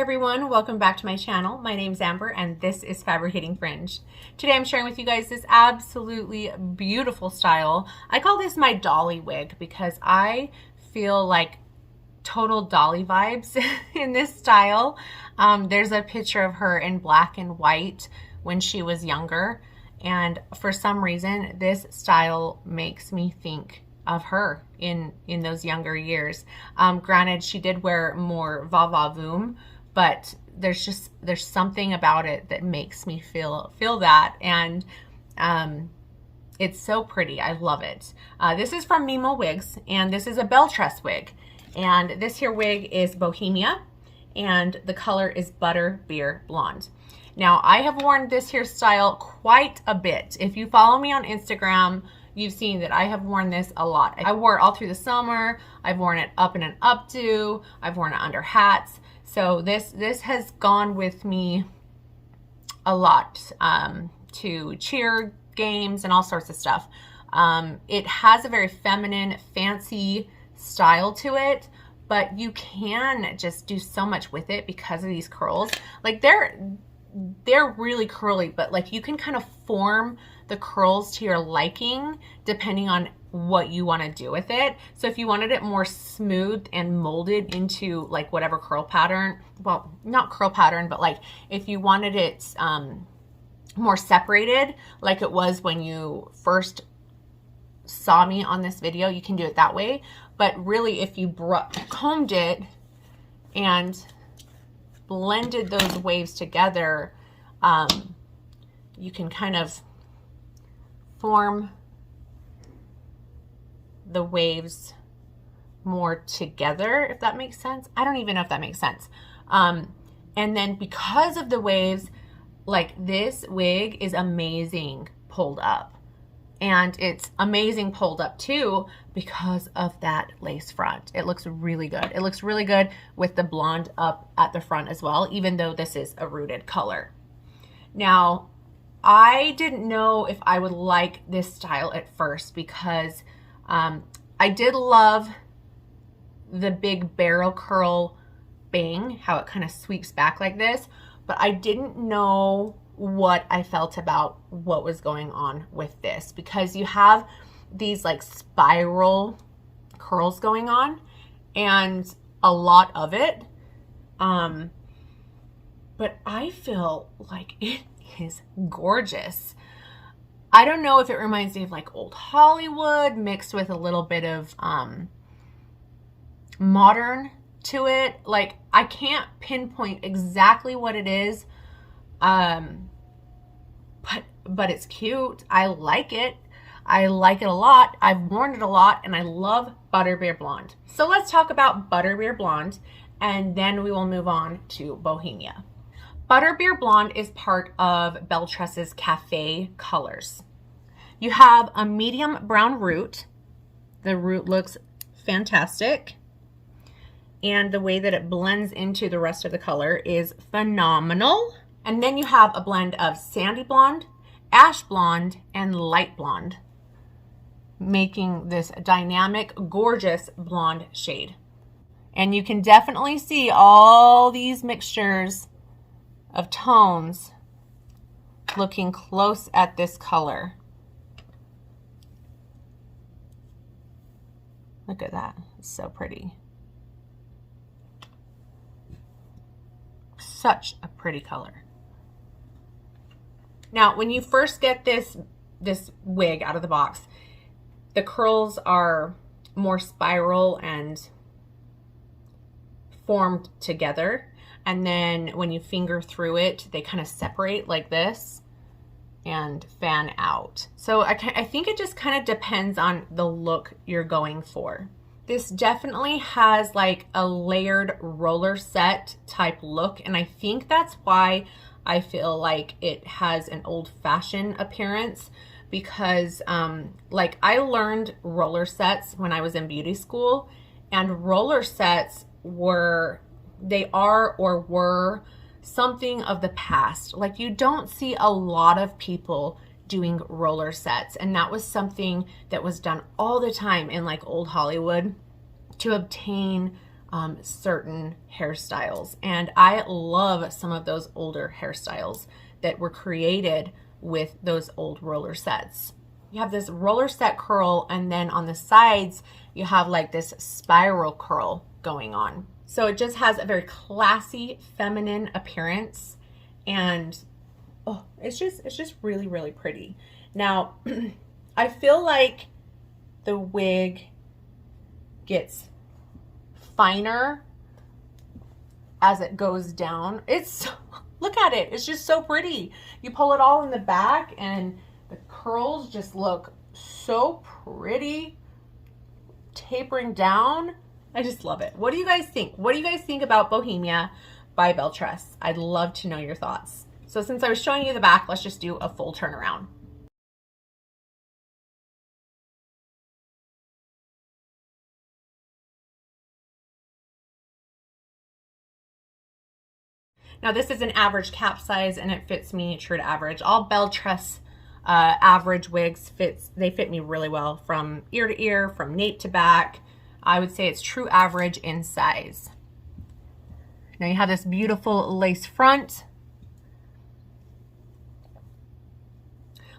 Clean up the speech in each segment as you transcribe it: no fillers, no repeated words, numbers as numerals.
Hey everyone, welcome back to my channel. My name's Amber and this is Fabricating Fringe. Today I'm sharing with you guys this absolutely beautiful style. I call this my dolly wig because I feel like total dolly vibes in this style. There's a picture of her in black and white when she was younger, and for some reason this style makes me think of her in those younger years. Granted, she did wear more va-va-voom, but there's something about it that makes me feel that, and it's so pretty. I love it. This is from Mimo Wigs, and this is a Belletress wig, and this here wig is Bohemia, and the color is Butterbeer blonde. Now, I have worn this here style quite a bit. If you follow me on Instagram, you've seen that I have worn this a lot. I wore it all through the summer. I've worn it up in an updo. I've worn it under hats. So this has gone with me a lot to cheer games and all sorts of stuff. It has a very feminine, fancy style to it, but you can just do so much with it because of these curls. Like they're really curly, but like you can kind of form the curls to your liking depending on what you want to do with it. So if you wanted it more smooth and molded into like whatever curl pattern, well, not curl pattern, but like if you wanted it more separated like it was when you first saw me on this video, you can do it that way. But really, if you combed it and blended those waves together, you can kind of form the waves more together, if that makes sense. I don't even know if that makes sense. And then because of the waves, like this wig is amazing pulled up. And it's amazing pulled up too because of that lace front. It looks really good. It looks really good with the blonde up at the front as well, even though this is a rooted color. Now, I didn't know if I would like this style at first because I did love the big barrel curl bang, how it kind of sweeps back like this, but I didn't know what I felt about what was going on with this because you have these like spiral curls going on and a lot of it, but I feel like it is gorgeous. I don't know if it reminds me of like old Hollywood mixed with a little bit of modern to it. Like I can't pinpoint exactly what it is, but it's cute. I like it. I like it a lot. I've worn it a lot, and I love Butterbeer blonde. So let's talk about Butterbeer blonde, and then we will move on to Bohemia. Butterbeer blonde is part of Belletress's Cafe colors. You have a medium brown root. The root looks fantastic. And the way that it blends into the rest of the color is phenomenal. And then you have a blend of sandy blonde, ash blonde, and light blonde, making this dynamic, gorgeous blonde shade. And you can definitely see all these mixtures of tones looking close at this color. Look at that. It's so pretty. Such a pretty color. Now, when you first get this wig out of the box, the curls are more spiral and formed together. And then when you finger through it, they kind of separate like this and fan out. So I think it just kind of depends on the look you're going for. This definitely has like a layered roller set type look, and I think that's why I feel like it has an old-fashioned appearance because like I learned roller sets when I was in beauty school, and roller sets were something of the past. Like you don't see a lot of people doing roller sets, and that was something that was done all the time in like old Hollywood to obtain certain hairstyles. And I love some of those older hairstyles that were created with those old roller sets. You have this roller set curl, and then on the sides, you have like this spiral curl going on. So it just has a very classy, feminine appearance, and oh, it's just really, really pretty. Now, I feel like the wig gets finer as it goes down. Look at it, it's just so pretty. You pull it all in the back and the curls just look so pretty, tapering down. I just love it. What do you guys think? What do you guys think about Bohemia by Belletress? I'd love to know your thoughts. So since I was showing you the back, let's just do a full turnaround. Now this is an average cap size and it fits me true to average. All Belletress average wigs they fit me really well from ear to ear, from nape to back. I would say it's true average in size. Now you have this beautiful lace front.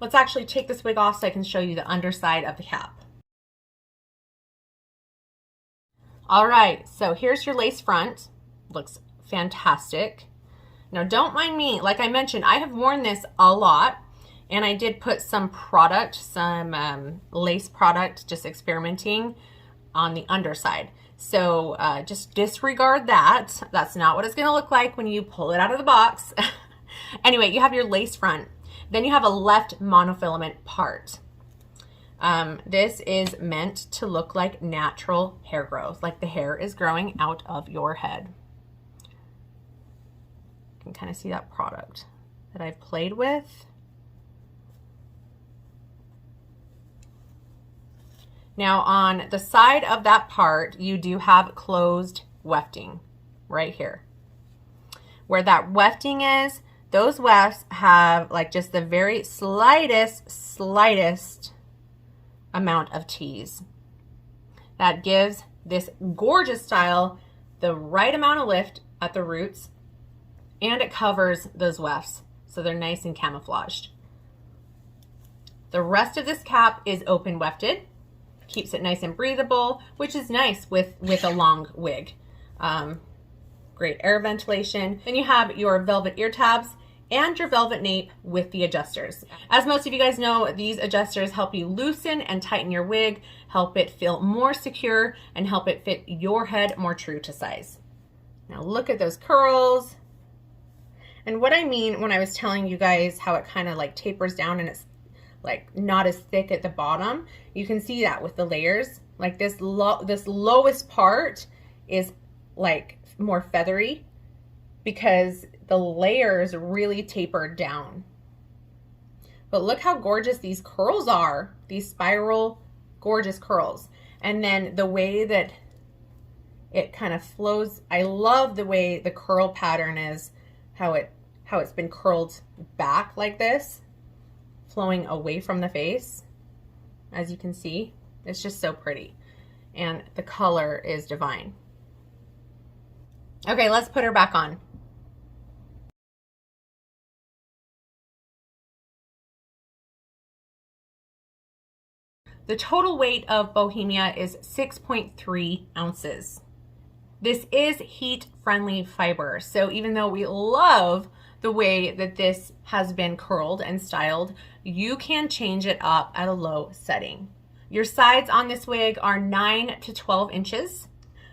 Let's actually take this wig off so I can show you the underside of the cap. All right, so here's your lace front. Looks fantastic. Now don't mind me, like I mentioned, I have worn this a lot, and I did put some product, some lace product, just experimenting on the underside. So just disregard that. That's not what it's gonna look like when you pull it out of the box. Anyway, you have your lace front. Then you have a left monofilament part. This is meant to look like natural hair growth, like the hair is growing out of your head. You can kind of see that product that I've played with. Now on the side of that part, you do have closed wefting right here. Where that wefting is, those wefts have like just the very slightest amount of tease. That gives this gorgeous style the right amount of lift at the roots, and it covers those wefts so they're nice and camouflaged. The rest of this cap is open wefted, keeps it nice and breathable, which is nice with a long wig. Great air ventilation. Then you have your velvet ear tabs and your velvet nape with the adjusters. As most of you guys know, these adjusters help you loosen and tighten your wig, help it feel more secure, and help it fit your head more true to size. Now look at those curls. And what I mean when I was telling you guys how it kind of like tapers down and it's like not as thick at the bottom, you can see that with the layers. Like this lowest part is like more feathery because the layers really taper down. But look how gorgeous these curls are, these spiral gorgeous curls. And then the way that it kind of flows, I love the way the curl pattern is, how it's been curled back like this, flowing away from the face. As you can see, it's just so pretty. And the color is divine. Okay, let's put her back on. The total weight of Bohemia is 6.3 ounces. This is heat-friendly fiber, so even though we love the way that this has been curled and styled, you can change it up at a low setting. Your sides on this wig are 9 to 12 inches.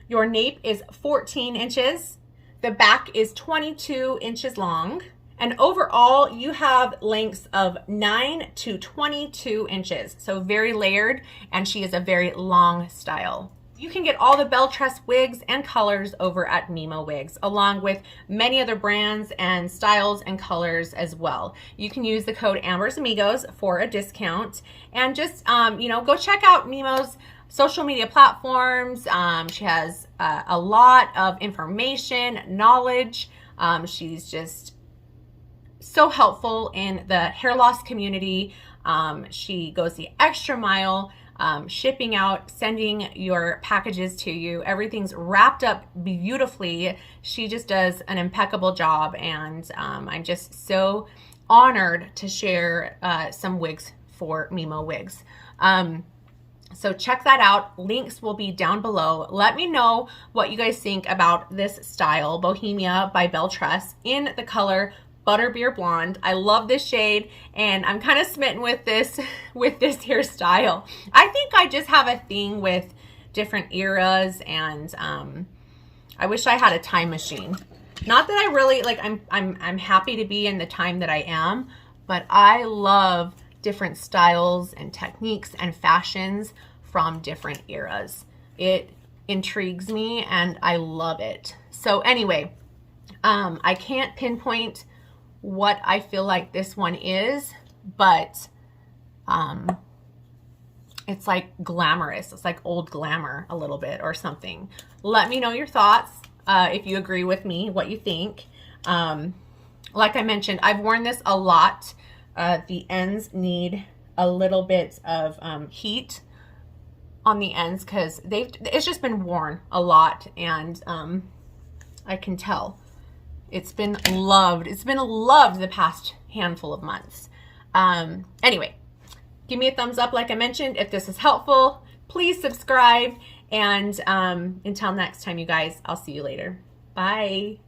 Your nape is 14 inches. The back is 22 inches long. And overall, you have lengths of 9 to 22 inches. So very layered, and she is a very long style. You can get all the Belletress wigs and colors over at Mimo Wigs, along with many other brands and styles and colors as well. You can use the code Amber's Amigos for a discount, and just go check out Mimo's social media platforms. She has a lot of information, knowledge. She's just so helpful in the hair loss community. She goes the extra mile shipping out, sending your packages to you. Everything's wrapped up beautifully. She just does an impeccable job, and I'm just so honored to share some wigs for Mimo Wigs. So check that out. Links will be down below. Let me know what you guys think about this style, Bohemia by Belletress, in the color Butterbeer Blonde. I love this shade, and I'm kind of smitten with this hairstyle. I think I just have a thing with different eras, and I wish I had a time machine. Not that I really like. I'm happy to be in the time that I am, but I love different styles and techniques and fashions from different eras. It intrigues me and I love it. So anyway, I can't pinpoint what I feel like this one is, but it's like glamorous. It's like old glamour a little bit or something. Let me know your thoughts, if you agree with me, what you think. Like I mentioned, I've worn this a lot. The ends need a little bit of heat on the ends because it's just been worn a lot, and I can tell it's been loved. It's been loved the past handful of months. Anyway, give me a thumbs up like I mentioned if this is helpful. Please subscribe, and until next time, you guys, I'll see you later. Bye.